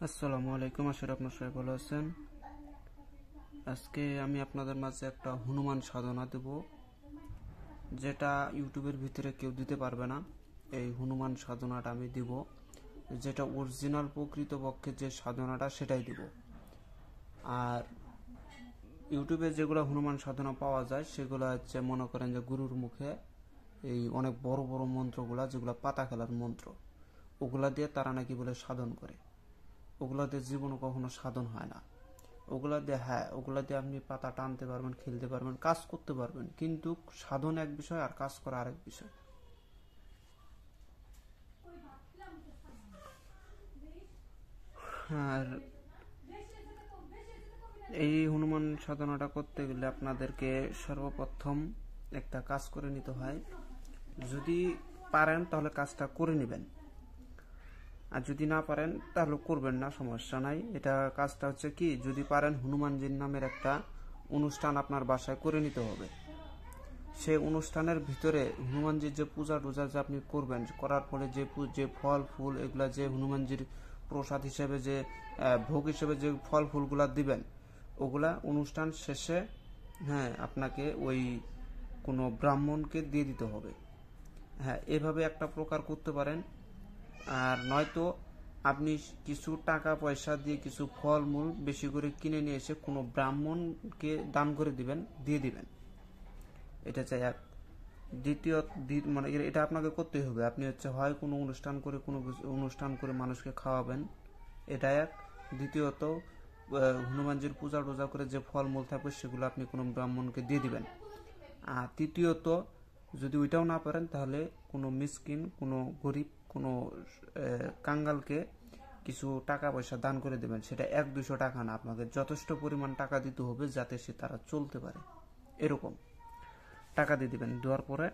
আসসালামু আলাইকুম, আশা করি আপনারা সবাই ভালো আছেন। আজকে আমি আপনাদের মাঝে একটা হনুমান সাধনা দেব, যেটা ইউটিউবের ভিতরে কেউ দিতে পারবে না। এই হনুমান সাধনাটা আমি দিব, যেটা অরিজিনাল প্রকৃতপক্ষে যে সাধনাটা সেটাই দিব। আর ইউটিউবে যেগুলো হনুমান সাধনা পাওয়া যায় সেগুলো হচ্ছে, মনে করেন যে গুরুর মুখে এই অনেক বড় বড় মন্ত্রগুলা, যেগুলো পাতা খেলার মন্ত্র, ওগুলা দিয়ে তারা নাকি বলে সাধন করে। ওগুলা দিয়ে জীবনে কখনো সাধন হয় না। ওগুলা দিয়ে ওগুলা দিয়ে আপনি পাতা টানতে পারবেন, খেলতে পারবেন, কাজ করতে পারবেন, কিন্তু সাধন এক বিষয় আর কাজ করা আরেক বিষয়। আর এই হনুমান সাধনাটা করতে গেলে আপনাদেরকে সর্বপ্রথম একটা কাজ করে নিতে হয়। যদি পারেন তাহলে কাজটা করে নেবেন, আর যদি না পারেন তাহলে করবেন না, সমস্যা নাই। এটা কাজটা হচ্ছে কি, যদি পারেন হনুমানজির নামের একটা অনুষ্ঠান আপনার বাসায় করে নিতে হবে। সেই অনুষ্ঠানের ভিতরে হনুমানজির যে পূজা টুজা যে আপনি করবেন, করার পরে যে ফল ফুল এগুলা, যে হনুমানজির প্রসাদ হিসেবে যে ভোগ হিসেবে যে ফল ফুলগুলা দিবেন, ওগুলা অনুষ্ঠান শেষে আপনাকে ওই কোনো ব্রাহ্মণকে দিয়ে দিতে হবে। এভাবে একটা প্রকার করতে পারেন। আর নয়তো আপনি কিছু টাকা পয়সা দিয়ে কিছু ফলমূল বেশি করে কিনে নিয়ে এসে কোনো ব্রাহ্মণকে দান করে দিয়ে দিবেন। এটা চাই এক। দ্বিতীয়, মানে এটা আপনাকে করতেই হবে। আপনি হয় কোনো অনুষ্ঠান করে মানুষকে খাওয়াবেন, এটা এক। দ্বিতীয়ত, হনুমানজির পূজা টুজা করে যে ফলমূল থাকবে সেগুলো আপনি কোনো ব্রাহ্মণকে দিয়ে দিবেন। আর তৃতীয়ত, যদি ওইটাও না পারেন তাহলে কোনো মিসকিন, কোনো গরিব, কোনো কাঙ্গালকে কিছু টাকা পয়সা দান করে দেবেন। সেটা 1-200 টাকা না, আপনাকে যথেষ্ট পরিমাণ টাকা দিতে হবে যাতে তারা চলতে পারে। এরকম টাকা দিয়ে দিবেন। দেওয়ার পরে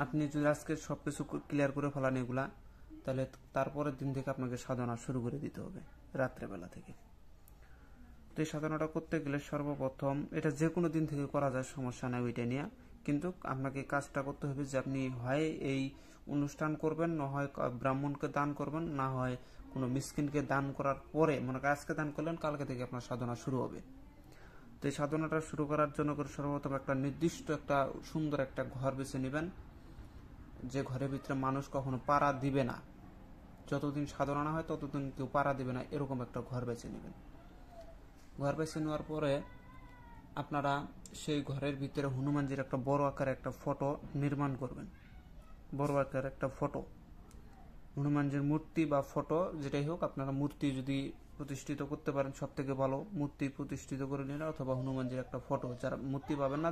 আপনি যদি আজকে সবকিছু ক্লিয়ার করে ফেলান এগুলা, তাহলে তারপরের দিন থেকে আপনাকে সাধনা শুরু করে দিতে হবে, রাত্রেবেলা থেকে। তো এই সাধনাটা করতে গেলে সর্বপ্রথম, এটা যে কোনো দিন থেকে করা যায়, সমস্যা নেই ওইটা নিয়ে। কিন্তু আপনাকে কাজটা করতে হবে যে আপনি হয় এই অনুষ্ঠান করবেন, না হয় ব্রাহ্মণকে দান করবেন, না হয় কোনো মিসকিনকে দান করার পরে, মনে করেন আজকে দান করলেন, কালকে থেকে আপনার সাধনা শুরু হবে। তো এই সাধনাটা শুরু করার জন্য সর্বপ্রথম একটা নির্দিষ্ট একটা সুন্দর একটা ঘর বেছে নেবেন, যে ঘরের ভিতরে মানুষ কখনো পাড়া দিবে না। যতদিন সাধনা না হয় ততদিন কেউ পাড়া দিবে না, এরকম একটা ঘর বেছে নেবেন। ঘর বেছে নেওয়ার পরে আপনারা সেই ঘরের ভিতরে হনুমানজির একটা বড় আকারে একটা ফটো নির্মাণ করবেন। বড় আকারে একটা ফটো, হনুমানজির মূর্তি বা ফটো যেটাই হোক, আপনারা মূর্তি যদি প্রতিষ্ঠিত করতে পারেন সব থেকে ভালো। মূর্তি প্রতিষ্ঠিত করে নিলেন, অথবা হনুমানজির একটা ফটো, যারা মূর্তি পাবেন না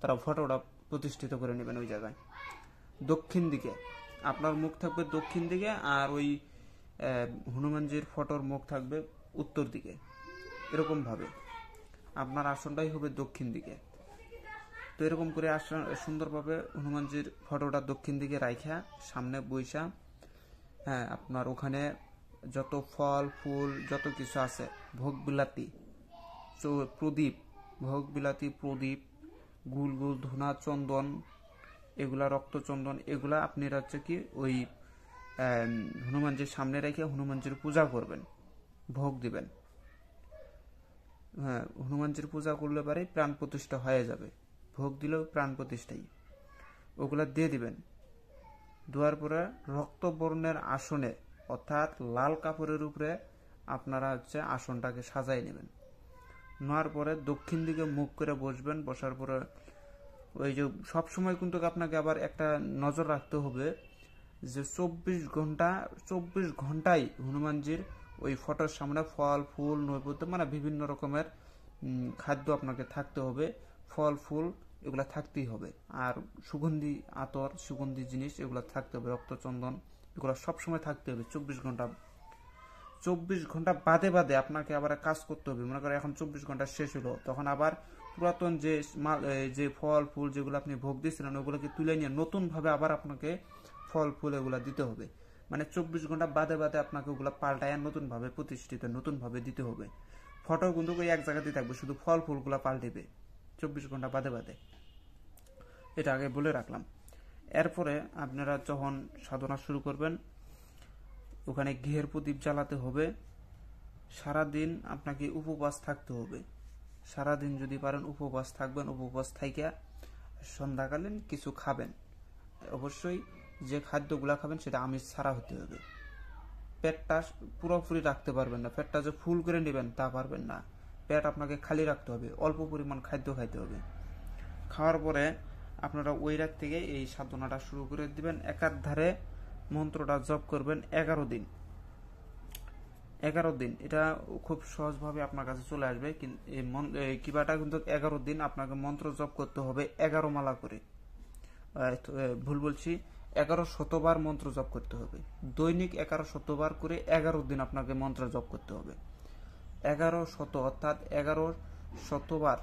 তারা ফটোটা প্রতিষ্ঠিত করে নেবেন ওই জায়গায়। দক্ষিণ দিকে আপনার মুখ থাকবে, দক্ষিণ দিকে, আর ওই হনুমানজির ফটোর মুখ থাকবে উত্তর দিকে। এরকম ভাবে আপনার আসনটাই হবে দক্ষিণ দিকে। তো এরকম করে আসন সুন্দরভাবে হনুমানজির ফটোটা দক্ষিণ দিকে রাখা, সামনে বৈশা, আপনার ওখানে যত ফল ফুল যত কিছু আছে, ভোগ বিলাতি, প্রদীপ, ভোগ বিলাতি প্রদীপ, গুল গুল ধুনা চন্দন, এগুলা রক্তচন্দন, এগুলা আপনারা কি ওই হনুমানজির সামনে রেখে হনুমানজির পূজা করবেন, ভোগ দিবেন। হনুমানজির পূজা করলে পারে প্রাণ প্রতিষ্ঠা হয়ে যাবে। ভোগ দিলেও প্রাণ প্রতিষ্ঠাই, ওগুলা দিয়ে দিবেন। দেওয়ার পরে রক্তবর্ণের আসনে, অর্থাৎ লাল কাপড়ের উপরে আপনারা আসনটাকে সাজাই নেবেন। নেওয়ার পরে দক্ষিণ দিকে মুখ করে বসবেন। বসার পরে ওই যে সবসময় কিন্তু আপনাকে আবার একটা নজর রাখতে হবে যে 24 ঘন্টাই হনুমানজির ওই ফটোর সামনে ফল ফুল নৈবেদ্য, মানে বিভিন্ন রকমের খাদ্য আপনাকে থাকতে হবে। ফল ফুল এগুলা থাকতেই হবে, আর সুগন্ধি আতর, সুগন্ধি জিনিস এগুলো থাকতে হবে, রক্তচন্দন এগুলো সবসময় থাকতে হবে। 24 ঘন্টা বাদে বাদে আপনাকে আবার কাজ করতে হবে। মনে করেন এখন 24 ঘন্টা শেষ হলো, তখন আবার পুরাতন যে ফল ফুল যেগুলো আপনি ভোগ দিয়েছিলেন ওগুলোকে তুলে নিয়ে নতুন ভাবে আবার আপনাকে ফল ফুল এগুলা দিতে হবে। মানে 24 ঘন্টা বাদে বাদে আপনাকে ওগুলা পাল্টায় নতুন ভাবে প্রতিষ্ঠিত, নতুন ভাবে দিতে হবে। ফটো কিন্তু ওই এক জায়গাতেই থাকবে, শুধু ফল ফুলগুলা পাল্টেবে 24 ঘন্টা বাদে বাদে। এটা আগে বলে রাখলাম। এরপরে আপনারা যখন সাধনা শুরু করবেন, ওখানে ঘিয়ের প্রদীপ জ্বালাতে হবে, সারাদিন আপনাকে উপবাস থাকতে হবে। সারাদিন যদি পারেন উপবাস থাকবেন, উপবাস থাইকা সন্ধ্যাকালীন কিছু খাবেন। অবশ্যই যে খাদ্যগুলা খাবেন সেটা আমিষ ছাড়া হতে হবে। পেটটা পুরোপুরি রাখতে পারবেন না, পেটটা যে ফুল করে নেবেন তা পারবেন না। পেট আপনাকে খালি রাখতে হবে, অল্প পরিমাণ খাদ্য খাইতে হবে। খাওয়ার পরে আপনারা ওই রাত থেকে এই সাধনাটা শুরু করে দিবেন। একাধারে মন্ত্রটা জপ করবেন 11 দিন। 11 দিন এটা খুব সহজভাবে আপনার কাছে চলে আসবে। এই কিবাটা কিন্তু 11 দিন আপনাকে মন্ত্র জপ করতে হবে 11 মালা করে। ভুল বলছি, 11 শতবার মন্ত্র জপ করতে হবে। দৈনিক 11 শতবার করে 11 দিন আপনাকে মন্ত্র জপ করতে হবে। 11 শত অর্থাৎ 11 শতবার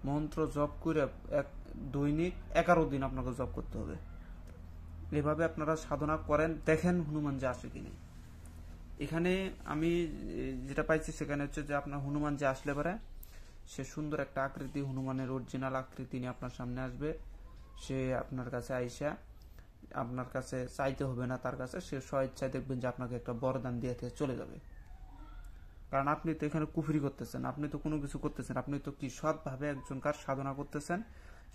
মন্ত্র জপ করে দৈনিক 11 দিন আপনাকে জপ করতে হবে। এভাবে আপনারা সাধনা করেন, দেখেন হনুমান যে আসে কিনা। এখানে আমি যেটা পাইছি সেখানে হচ্ছে যে আপনার হনুমান যে আসলে পারে, সে সুন্দর একটা আকৃতি, হনুমানের অরিজিনাল আকৃতি নিয়ে আপনার সামনে আসবে। সে আপনার কাছে আইসা আপনার কাছে চাইতে হবে না, তার কাছে সে স্বেচ্ছায় দেখবেন যে আপনাকে একটা বরদান দিয়ে চলে যাবে। কারণ আপনি তো এখানে কুফরি করতেছেন, আপনি তো কোনো কিছু করতেছেন, আপনি তো কি সৎভাবে একজনকার সাধনা করতেছেন।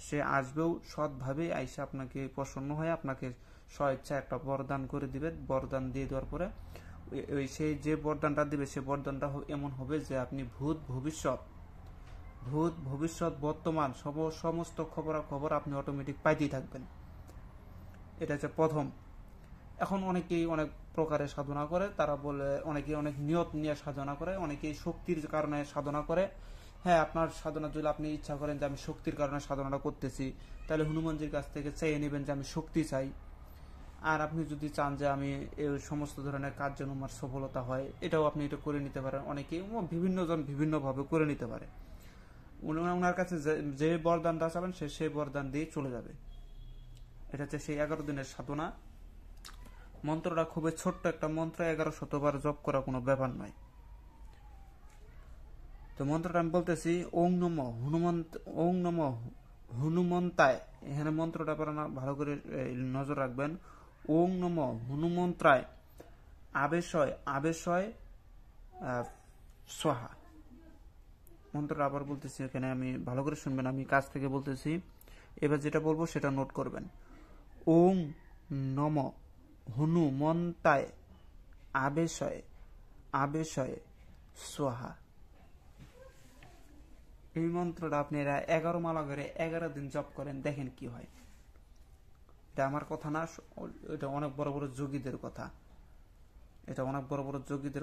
সে আসবেও সৎভাবে আইসা আপনাকে প্রসন্ন হয়ে আপনাকে স্বেচ্ছায় একটা বরদান করে দিবে। বরদান দিয়ে দেওয়ার পরে সেই যে বরদানটা দিবে সে বরদানটা এমন হবে যে আপনি ভূত ভবিষ্যৎ বর্তমান সমস্ত খবরাখবর আপনি অটোমেটিক পাইতেই থাকবেন। এটা হচ্ছে প্রথম। এখন অনেকেই অনেক প্রকারের সাধনা করে, তারা বলে অনেকেই অনেক নিয়ত নিয়ে সাধনা করে, অনেকেই শক্তির কারণে সাধনা করে। হ্যাঁ, আপনার সাধনা যদি আপনি ইচ্ছা করেন যে আমি শক্তির কারণে সাধনাটা করতেছি, তাহলে হনুমানজির কাছ থেকে চেয়ে নেবেন যে আমি শক্তি চাই। আর আপনি যদি চান যে আমি এই সমস্ত ধরনের কাজ যেন আমার সফলতা হয়, এটাও আপনি এটা করে নিতে পারেন। অনেকেই বিভিন্ন জন বিভিন্নভাবে করে নিতে পারে। ওনার কাছে যে বরদানটা চাবেন সে সেই বরদান দিয়ে চলে যাবে। এটা হচ্ছে সেই 11 দিনের সাধনা। মন্ত্রটা খুবই ছোট্ট একটা মন্ত্র, 11 শতবার জপ করা কোনো ব্যাপার নয়। তো মন্ত্রটা আমি বলতেছি, ওং নম হনুমন্তায়। এখানে মন্ত্রটা ভালো করে নজর রাখবেন। ওং নম হনুমন্ত্রায় আবেশয় সোহা। মন্ত্রটা আবার বলতেছি, এখানে আমি ভালো করে শুনবেন, আমি কাছ থেকে বলতেছি। এবার যেটা বলবো সেটা নোট করবেন। ওং নম হনুমন্তায় আবেশয় সোহা। এই মন্ত্রটা আপনারা 11 মালা করে 11 দিন জপ করেন, দেখেন কি হয়। এটা আমার কথা না, এটা অনেক বড় বড় যোগীদের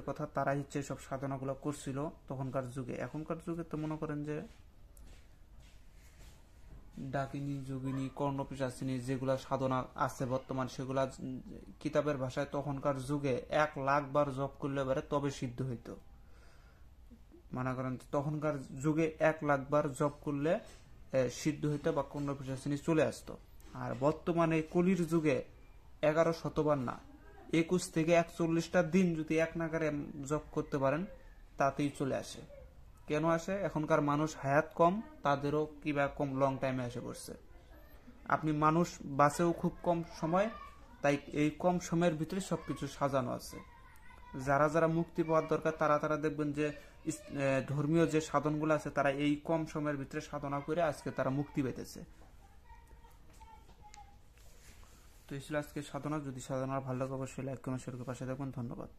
কথা। তারাই হচ্ছে সব সাধনাগুলো করছিল তখনকার যুগে। এখনকার যুগে তো মনে করেন যে ডাকিনী, যোগিনী, কর্ণপিশাচিনী যেগুলা সাধনা আছে বর্তমান, সেগুলা কিতাবের ভাষায় তখনকার যুগে 1 লাখ বার জপ করলে পারে তবে সিদ্ধ হইতো। মনে করেন তখনকার যুগে 1 লাখ বার জপ করলে সিদ্ধ হইতো বা কর্ণপিশাচিনী চলে আসতো। আর বর্তমানে কলির যুগে 11 শতবার না, 21 থেকে 41টা দিন যদি এক নাগারে জপ করতে পারেন তাতেই চলে আসে। কেন আসে? এখনকার মানুষ হায়াত কম, তাদেরও কিবা কম লং টাইমে এসে পড়ছে। আপনি মানুষ বাঁচেও খুব কম সময়, তাই এই কম সময়ের ভিতরে সবকিছু সাজানো আছে। যারা মুক্তি পাওয়ার দরকার তারা দেখবেন যে ধর্মীয় যে সাধনগুলো আছে তারা এই কম সময়ের ভিতরে সাধনা করে আজকে তারা মুক্তি পেতেছে। তো এই ছিল আজকে সাধনা। যদি সাধনা ভালো লাগে অবশ্যই লাইক কমেন্ট শেয়ার করে পাশে থাকবেন। ধন্যবাদ।